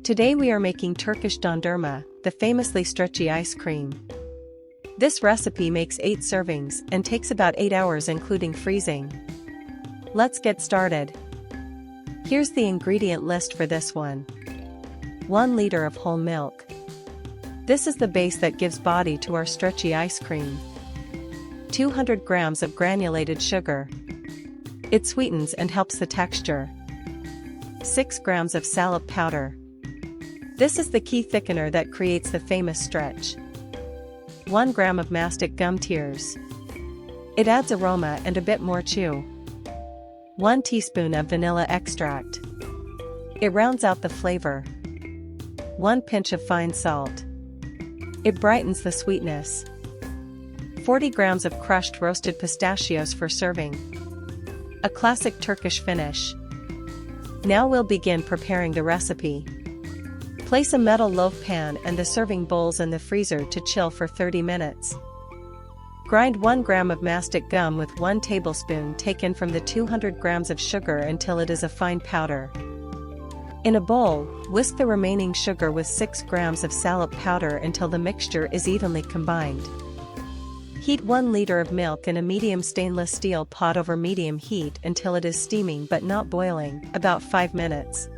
Today we are making Turkish dondurma, the famously stretchy ice cream. This recipe makes 8 servings and takes about 8 hours including freezing. Let's get started. Here's the ingredient list for this one. 1 liter of whole milk. This is the base that gives body to our stretchy ice cream. 200 grams of granulated sugar. It sweetens and helps the texture. 6 grams of salep powder. This is the key thickener that creates the famous stretch. 1 gram of mastic gum tears. It adds aroma and a bit more chew. 1 teaspoon of vanilla extract. It rounds out the flavor. 1 pinch of fine salt. It brightens the sweetness. 40 grams of crushed roasted pistachios for serving. A classic Turkish finish. Now we'll begin preparing the recipe. Place a metal loaf pan and the serving bowls in the freezer to chill for 30 minutes. Grind 1 gram of mastic gum with 1 tablespoon taken from the 200 grams of sugar until it is a fine powder. In a bowl, whisk the remaining sugar with 6 grams of salep powder until the mixture is evenly combined. Heat 1 liter of milk in a medium stainless steel pot over medium heat until it is steaming but not boiling, about 5 minutes.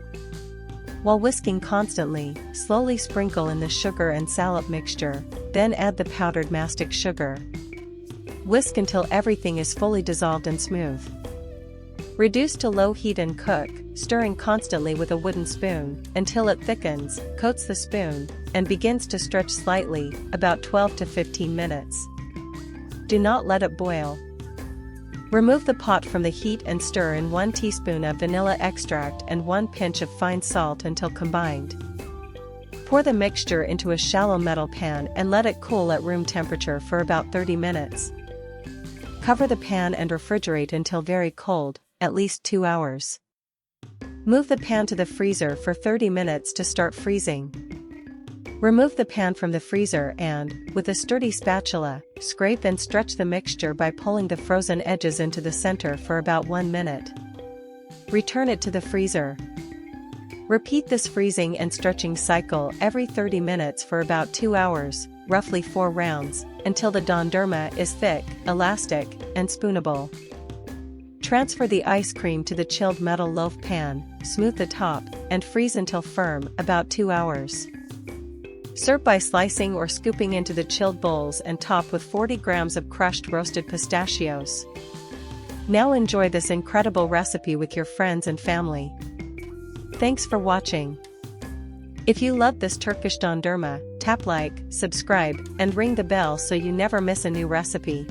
While whisking constantly, slowly sprinkle in the sugar and salep mixture, then add the powdered mastic sugar. Whisk until everything is fully dissolved and smooth. Reduce to low heat and cook, stirring constantly with a wooden spoon, until it thickens, coats the spoon, and begins to stretch slightly, about 12 to 15 minutes. Do not let it boil. Remove the pot from the heat and stir in 1 teaspoon of vanilla extract and 1 pinch of fine salt until combined. Pour the mixture into a shallow metal pan and let it cool at room temperature for about 30 minutes. Cover the pan and refrigerate until very cold, at least 2 hours. Move the pan to the freezer for 30 minutes to start freezing. Remove the pan from the freezer and, with a sturdy spatula, scrape and stretch the mixture by pulling the frozen edges into the center for about 1 minute. Return it to the freezer. Repeat this freezing and stretching cycle every 30 minutes for about 2 hours, roughly 4 rounds, until the dondurma is thick, elastic, and spoonable. Transfer the ice cream to the chilled metal loaf pan, smooth the top, and freeze until firm, about 2 hours. Serve by slicing or scooping into the chilled bowls and top with 40 grams of crushed roasted pistachios. Now enjoy this incredible recipe with your friends and family. Thanks for watching. If you love this Turkish dondurma, tap like, subscribe, and ring the bell so you never miss a new recipe.